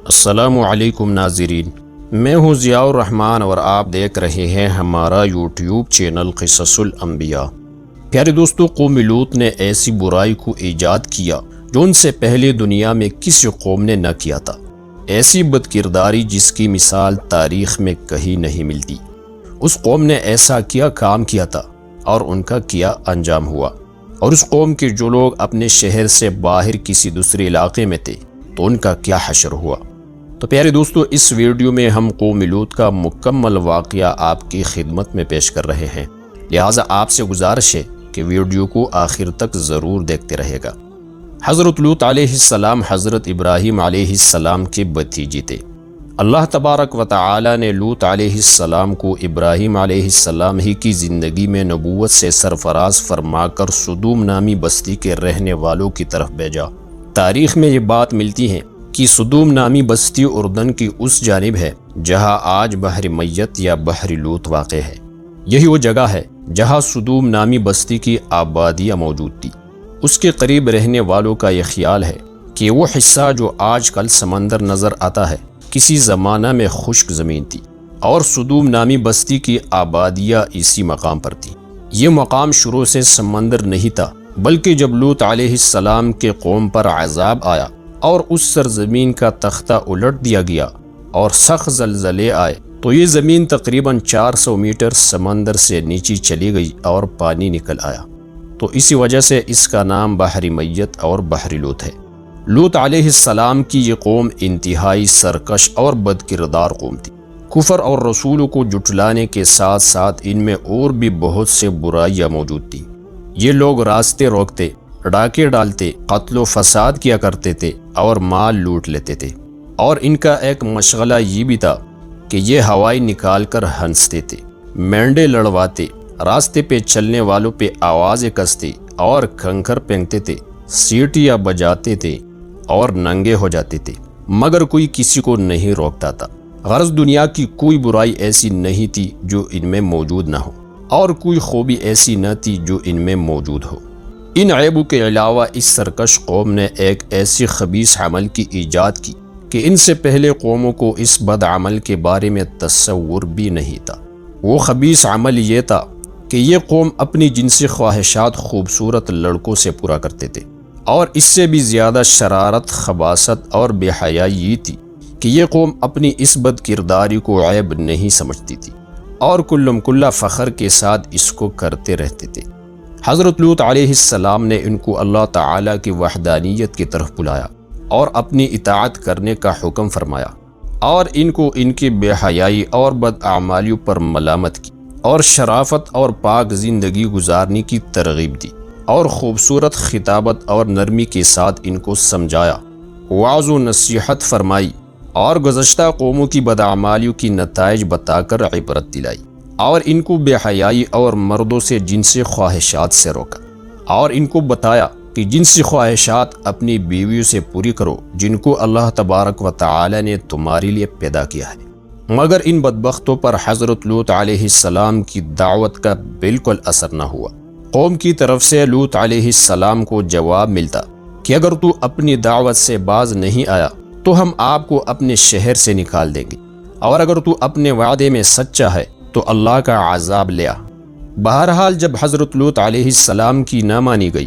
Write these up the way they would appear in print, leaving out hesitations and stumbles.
السلام علیکم ناظرین، میں ہوں ضیاء الرحمن اور آپ دیکھ رہے ہیں ہمارا یوٹیوب چینل قصص الانبیاء۔ پیارے دوستو، قوم لوط نے ایسی برائی کو ایجاد کیا جو ان سے پہلے دنیا میں کسی قوم نے نہ کیا تھا، ایسی بدکرداری جس کی مثال تاریخ میں کہیں نہیں ملتی۔ اس قوم نے ایسا کام کیا تھا اور ان کا کیا انجام ہوا، اور اس قوم کے جو لوگ اپنے شہر سے باہر کسی دوسرے علاقے میں تھے تو ان کا کیا حشر ہوا۔ تو پیارے دوستو، اس ویڈیو میں ہم قوم لوط کا مکمل واقعہ آپ کی خدمت میں پیش کر رہے ہیں، لہٰذا آپ سے گزارش ہے کہ ویڈیو کو آخر تک ضرور دیکھتے رہے گا۔ حضرت لوط علیہ السلام حضرت ابراہیم علیہ السلام کے بھتیجے تھے۔ اللہ تبارک و تعالی نے لوط علیہ السلام کو ابراہیم علیہ السلام ہی کی زندگی میں نبوت سے سرفراز فرما کر سدوم نامی بستی کے رہنے والوں کی طرف بھیجا۔ تاریخ میں یہ بات ملتی ہے کہ سدوم نامی بستی اردن کی اس جانب ہے جہاں آج بحر میت یا بحر لوط واقع ہے۔ یہی وہ جگہ ہے جہاں سدوم نامی بستی کی آبادیاں موجود تھی۔ اس کے قریب رہنے والوں کا یہ خیال ہے کہ وہ حصہ جو آج کل سمندر نظر آتا ہے کسی زمانہ میں خشک زمین تھی، اور سدوم نامی بستی کی آبادیاں اسی مقام پر تھی۔ یہ مقام شروع سے سمندر نہیں تھا، بلکہ جب لوط علیہ السلام کے قوم پر عذاب آیا اور اس سرزمین کا تختہ الٹ دیا گیا اور سخت زلزلے آئے تو یہ زمین تقریباً 400 میٹر سمندر سے نیچے چلی گئی اور پانی نکل آیا، تو اسی وجہ سے اس کا نام بحر میت اور بحر لوط ہے۔ لوط علیہ السلام کی یہ قوم انتہائی سرکش اور بدکردار قوم تھی۔ کفر اور رسولوں کو جھٹلانے کے ساتھ ساتھ ان میں اور بھی بہت سے برائیاں موجود تھیں۔ یہ لوگ راستے روکتے، ڈاکے ڈالتے، قتل و فساد کیا کرتے تھے اور مال لوٹ لیتے تھے، اور ان کا ایک مشغلہ یہ بھی تھا کہ یہ ہوائیں نکال کر ہنستے تھے، مینڈے لڑواتے، راستے پہ چلنے والوں پہ آوازیں کستے اور کھنکر پھینکتے تھے، سیٹیاں بجاتے تھے اور ننگے ہو جاتے تھے، مگر کوئی کسی کو نہیں روکتا تھا۔ غرض دنیا کی کوئی برائی ایسی نہیں تھی جو ان میں موجود نہ ہو، اور کوئی خوبی ایسی نہ تھی جو ان میں موجود ہو۔ ان عیبوں کے علاوہ اس سرکش قوم نے ایک ایسی خبیث عمل کی ایجاد کی کہ ان سے پہلے قوموں کو اس بد عمل کے بارے میں تصور بھی نہیں تھا۔ وہ خبیث عمل یہ تھا کہ یہ قوم اپنی جنسی خواہشات خوبصورت لڑکوں سے پورا کرتے تھے، اور اس سے بھی زیادہ شرارت، خباثت اور بے حیائی یہ تھی کہ یہ قوم اپنی اس بد کرداری کو عیب نہیں سمجھتی تھی، اور کلم کلا فخر کے ساتھ اس کو کرتے رہتے تھے۔ حضرت لوط علیہ السلام نے ان کو اللہ تعالیٰ کی وحدانیت کی طرف بلایا اور اپنی اطاعت کرنے کا حکم فرمایا، اور ان کو ان کی بے حیائی اور بد اعمالیوں پر ملامت کی، اور شرافت اور پاک زندگی گزارنے کی ترغیب دی، اور خوبصورت خطابت اور نرمی کے ساتھ ان کو سمجھایا، وعظ و نصیحت فرمائی، اور گزشتہ قوموں کی بدعمالیوں کی نتائج بتا کر عبرت دلائی، اور ان کو بے حیائی اور مردوں سے جنسی خواہشات سے روکا، اور ان کو بتایا کہ جنسی خواہشات اپنی بیویوں سے پوری کرو جن کو اللہ تبارک و تعالی نے تمہارے لیے پیدا کیا ہے۔ مگر ان بدبختوں پر حضرت لوط علیہ السلام کی دعوت کا بالکل اثر نہ ہوا۔ قوم کی طرف سے لوط علیہ السلام کو جواب ملتا کہ اگر تو اپنی دعوت سے باز نہیں آیا تو ہم آپ کو اپنے شہر سے نکال دیں گے، اور اگر تو اپنے وعدے میں سچا ہے تو اللہ کا عذاب لیا۔ بہرحال جب حضرت لوط علیہ السلام کی نہ مانی گئی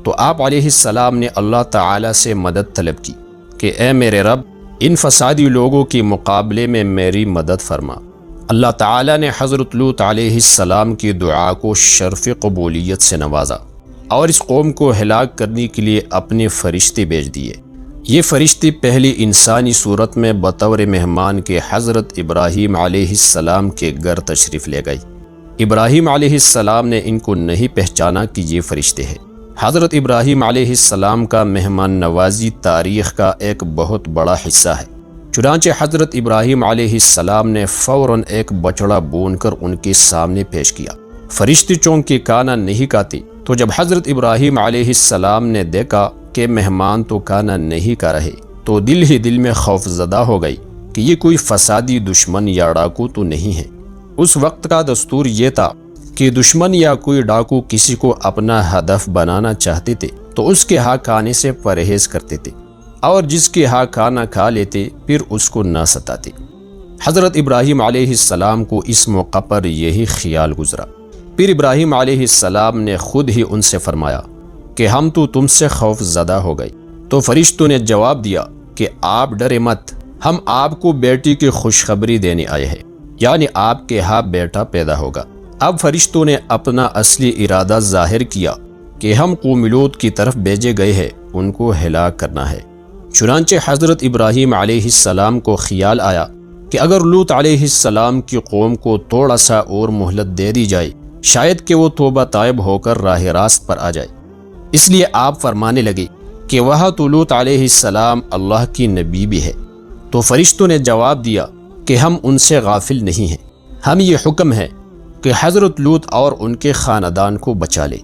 تو آپ علیہ السلام نے اللہ تعالی سے مدد طلب کی کہ اے میرے رب، ان فسادی لوگوں کے مقابلے میں میری مدد فرما۔ اللہ تعالی نے حضرت لوط علیہ السلام کی دعا کو شرف قبولیت سے نوازا، اور اس قوم کو ہلاک کرنے کے لیے اپنے فرشتے بھیج دیے۔ یہ فرشتے پہلی انسانی صورت میں بطور مہمان کے حضرت ابراہیم علیہ السلام کے گھر تشریف لے گئے۔ ابراہیم علیہ السلام نے ان کو نہیں پہچانا کہ یہ فرشتے ہیں۔ حضرت ابراہیم علیہ السلام کا مہمان نوازی تاریخ کا ایک بہت بڑا حصہ ہے، چنانچہ حضرت ابراہیم علیہ السلام نے فوراً ایک بچڑا بون کر ان کے سامنے پیش کیا۔ فرشتے چونکہ کھانا نہیں کھاتے، تو جب حضرت ابراہیم علیہ السلام نے دیکھا کہ مہمان تو کھانا نہیں کھا رہے تو دل ہی دل میں خوف زدہ ہو گئی کہ یہ کوئی فسادی دشمن یا ڈاکو تو نہیں ہے۔ اس وقت کا دستور یہ تھا کہ دشمن یا کوئی ڈاکو کسی کو اپنا ہدف بنانا چاہتے تھے تو اس کے ہاں کھانے سے پرہیز کرتے تھے، اور جس کے ہاں کھانا کھا لیتے پھر اس کو نہ ستاتے۔ حضرت ابراہیم علیہ السلام کو اس موقع پر یہی خیال گزرا۔ پھر ابراہیم علیہ السلام نے خود ہی ان سے فرمایا کہ ہم تو تم سے خوف زدہ ہو گئے۔ تو فرشتوں نے جواب دیا کہ آپ ڈرے مت، ہم آپ کو بیٹی کی خوشخبری دینے آئے ہیں، یعنی آپ کے ہاں بیٹا پیدا ہوگا۔ اب فرشتوں نے اپنا اصلی ارادہ ظاہر کیا کہ ہم قوم لوط کی طرف بھیجے گئے ہیں، ان کو ہلاک کرنا ہے۔ چنانچہ حضرت ابراہیم علیہ السلام کو خیال آیا کہ اگر لوط علیہ السلام کی قوم کو تھوڑا سا اور مہلت دے دی جائے، شاید کہ وہ توبہ طائب ہو کر راہ راست پر آ جائے۔ اس لیے آپ فرمانے لگے کہ وہاں تو لوط علیہ السلام اللہ کی نبی بھی ہے۔ تو فرشتوں نے جواب دیا کہ ہم ان سے غافل نہیں ہیں، ہم یہ حکم ہے کہ حضرت لوط اور ان کے خاندان کو بچا لے،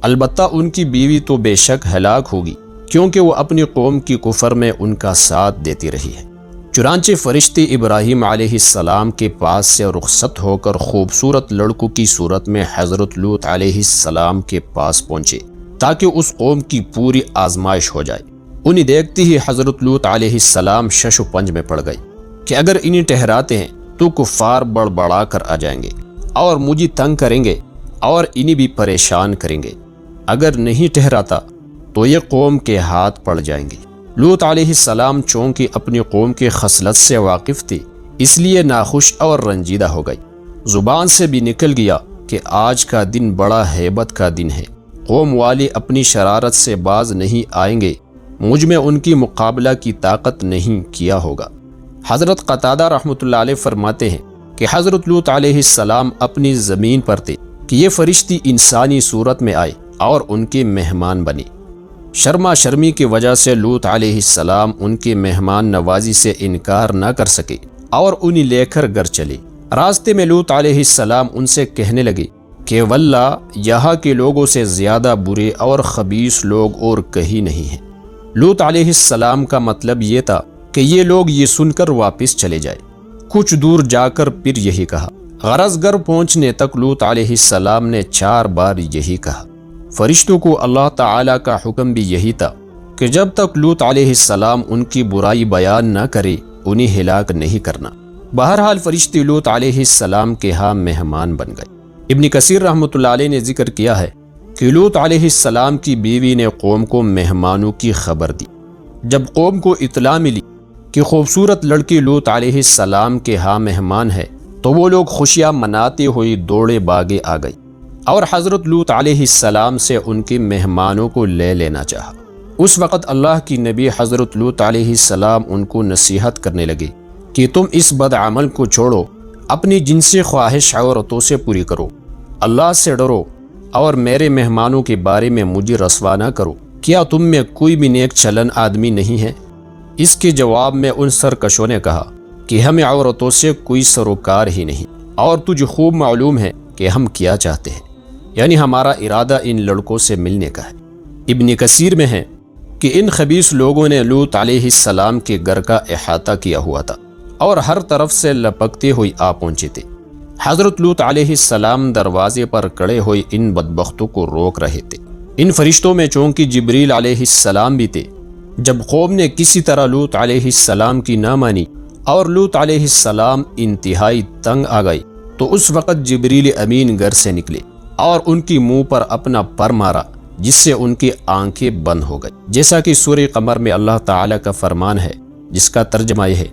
البتہ ان کی بیوی تو بے شک ہلاک ہوگی، کیونکہ وہ اپنی قوم کی کفر میں ان کا ساتھ دیتی رہی ہے۔ چنانچہ فرشتے ابراہیم علیہ السلام کے پاس سے رخصت ہو کر خوبصورت لڑکوں کی صورت میں حضرت لوط علیہ السلام کے پاس پہنچے تاکہ اس قوم کی پوری آزمائش ہو جائے۔ انہیں دیکھتے ہی حضرت لوط علیہ السلام شش و پنج میں پڑ گئے کہ اگر انہیں ٹھہراتے ہیں تو کفار بڑبڑا کر آ جائیں گے اور مجھے تنگ کریں گے اور انہیں بھی پریشان کریں گے، اگر نہیں ٹھہراتا تو یہ قوم کے ہاتھ پڑ جائیں گے۔ لوط علیہ السلام چونکہ اپنی قوم کے خصلت سے واقف تھے، اس لیے ناخوش اور رنجیدہ ہو گئی۔ زبان سے بھی نکل گیا کہ آج کا دن بڑا ہیبت کا دن ہے، قوم والے اپنی شرارت سے باز نہیں آئیں گے، مجھ میں ان کی مقابلہ کی طاقت نہیں کیا ہوگا۔ حضرت قتادہ رحمۃ اللہ علیہ فرماتے ہیں کہ حضرت لوط علیہ السلام اپنی زمین پر تھے کہ یہ فرشتی انسانی صورت میں آئے اور ان کے مہمان بنے۔ شرما شرمی کی وجہ سے لوط علیہ السلام ان کے مہمان نوازی سے انکار نہ کر سکے اور انہیں لے کر گھر چلے۔ راستے میں لوط علیہ السلام ان سے کہنے لگے کہ واللہ یہاں کے لوگوں سے زیادہ برے اور خبیث لوگ اور کہیں نہیں ہیں۔ لوط علیہ السلام کا مطلب یہ تھا کہ یہ لوگ یہ سن کر واپس چلے جائے۔ کچھ دور جا کر پھر یہی کہا۔ غرض گھر پہنچنے تک لوط علیہ السلام نے 4 بار یہی کہا۔ فرشتوں کو اللہ تعالیٰ کا حکم بھی یہی تھا کہ جب تک لوط علیہ السلام ان کی برائی بیان نہ کرے انہیں ہلاک نہیں کرنا۔ بہرحال فرشتے لوط علیہ السلام کے ہاں مہمان بن گئے۔ ابن کثیر رحمۃ اللہ علیہ نے ذکر کیا ہے کہ لوط علیہ السلام کی بیوی نے قوم کو مہمانوں کی خبر دی۔ جب قوم کو اطلاع ملی کہ خوبصورت لڑکی لوط علیہ السلام کے ہاں مہمان ہے تو وہ لوگ خوشیاں مناتے ہوئے دوڑے باغے آ گئی اور حضرت لوط علیہ السلام سے ان کے مہمانوں کو لے لینا چاہا۔ اس وقت اللہ کی نبی حضرت لوط علیہ السلام ان کو نصیحت کرنے لگے کہ تم اس بد عمل کو چھوڑو، اپنی جنسی خواہش عورتوں سے پوری کرو، اللہ سے ڈرو اور میرے مہمانوں کے بارے میں مجھے رسوا نہ کرو۔ کیا تم میں کوئی بھی نیک چلن آدمی نہیں ہے؟ اس کے جواب میں ان سرکشوں نے کہا کہ ہمیں عورتوں سے کوئی سروکار ہی نہیں، اور تجھے خوب معلوم ہے کہ ہم کیا چاہتے ہیں، یعنی ہمارا ارادہ ان لڑکوں سے ملنے کا ہے۔ ابن کثیر میں ہے کہ ان خبیث لوگوں نے لوط علیہ السلام کے گھر کا احاطہ کیا ہوا تھا اور ہر طرف سے لپکتے ہوئے آ پہنچے تھے۔ حضرت لوط علیہ السلام دروازے پر کھڑے ہوئے ان بدبختوں کو روک رہے تھے۔ ان فرشتوں میں چونکہ جبریل علیہ السلام بھی تھے۔ جب قوم نے کسی طرح لوط علیہ السلام کی نہ مانی اور لوط علیہ السلام انتہائی تنگ آ گئے تو اس وقت جبریل امین گھر سے نکلے اور ان کی منہ پر اپنا پر مارا، جس سے ان کی آنکھیں بند ہو گئی، جیسا کہ سورہ قمر میں اللہ تعالیٰ کا فرمان ہے جس کا ترجمہ یہ ہے،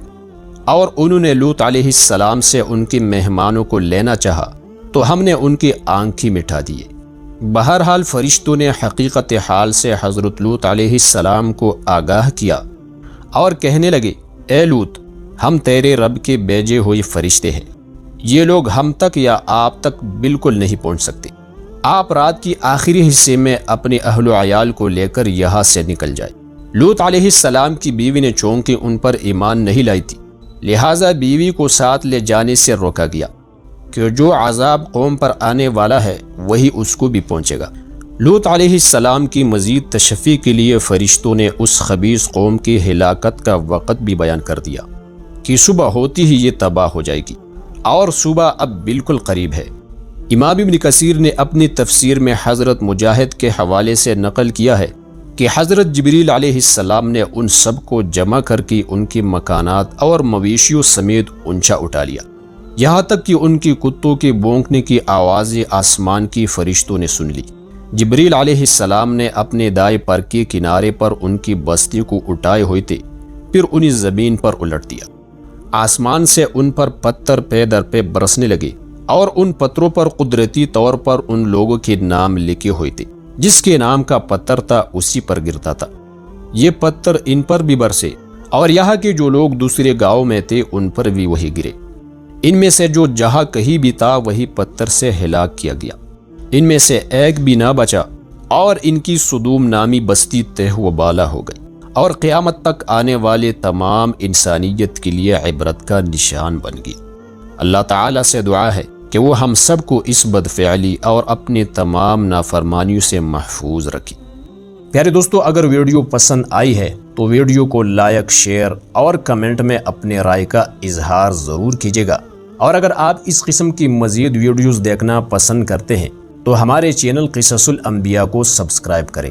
اور انہوں نے لوط علیہ السلام سے ان کے مہمانوں کو لینا چاہا تو ہم نے ان کی آنکھیں مٹا دیے۔ بہرحال فرشتوں نے حقیقت حال سے حضرت لوط علیہ السلام کو آگاہ کیا اور کہنے لگے، اے لوط، ہم تیرے رب کے بھیجے ہوئے فرشتے ہیں، یہ لوگ ہم تک یا آپ تک بالکل نہیں پہنچ سکتے، آپ رات کی آخری حصے میں اپنے اہل و عیال کو لے کر یہاں سے نکل جائے۔ لوط علیہ السلام کی بیوی نے چونکہ ان پر ایمان نہیں لائی تھی، لہٰذا بیوی کو ساتھ لے جانے سے روکا گیا کہ جو عذاب قوم پر آنے والا ہے وہی اس کو بھی پہنچے گا۔ لوط علیہ السلام کی مزید تشفی کے لیے فرشتوں نے اس خبیث قوم کی ہلاکت کا وقت بھی بیان کر دیا کہ صبح ہوتی ہی یہ تباہ ہو جائے گی اور صبح اب بالکل قریب ہے۔ امام ابن کثیر نے اپنی تفسیر میں حضرت مجاہد کے حوالے سے نقل کیا ہے کہ حضرت جبریل علیہ السلام نے ان سب کو جمع کر کے ان کے مکانات اور مویشیوں سمیت اونچا اٹھا لیا، یہاں تک کہ ان کی کتوں کے بونکنے کی آوازیں آسمان کی فرشتوں نے سن لی۔ جبریل علیہ السلام نے اپنے دائیں پر کے کنارے پر ان کی بستی کو اٹھائے ہوئے تھے، پھر انہیں زمین پر الٹ دیا۔ آسمان سے ان پر پتھر پے در پہ برسنے لگے اور ان پتھروں پر قدرتی طور پر ان لوگوں کے نام لکھے ہوئے تھے، جس کے نام کا پتھر تھا اسی پر گرتا تھا۔ یہ پتھر ان پر بھی برسے اور یہاں کے جو لوگ دوسرے گاؤں میں تھے ان پر بھی وہی گرے۔ ان میں سے جو جہاں کہیں بھی تھا وہی پتھر سے ہلاک کیا گیا، ان میں سے ایک بھی نہ بچا، اور ان کی صدوم نامی بستی تہ و بالا ہو گئی اور قیامت تک آنے والے تمام انسانیت کے لیے عبرت کا نشان بن گئی۔ اللہ تعالیٰ سے دعا ہے کہ وہ ہم سب کو اس بدفعلی اور اپنے تمام نافرمانیوں سے محفوظ رکھے۔ پیارے دوستو، اگر ویڈیو پسند آئی ہے تو ویڈیو کو لائک، شیئر اور کمنٹ میں اپنے رائے کا اظہار ضرور کیجیے گا، اور اگر آپ اس قسم کی مزید ویڈیوز دیکھنا پسند کرتے ہیں تو ہمارے چینل قصص الانبیاء کو سبسکرائب کریں۔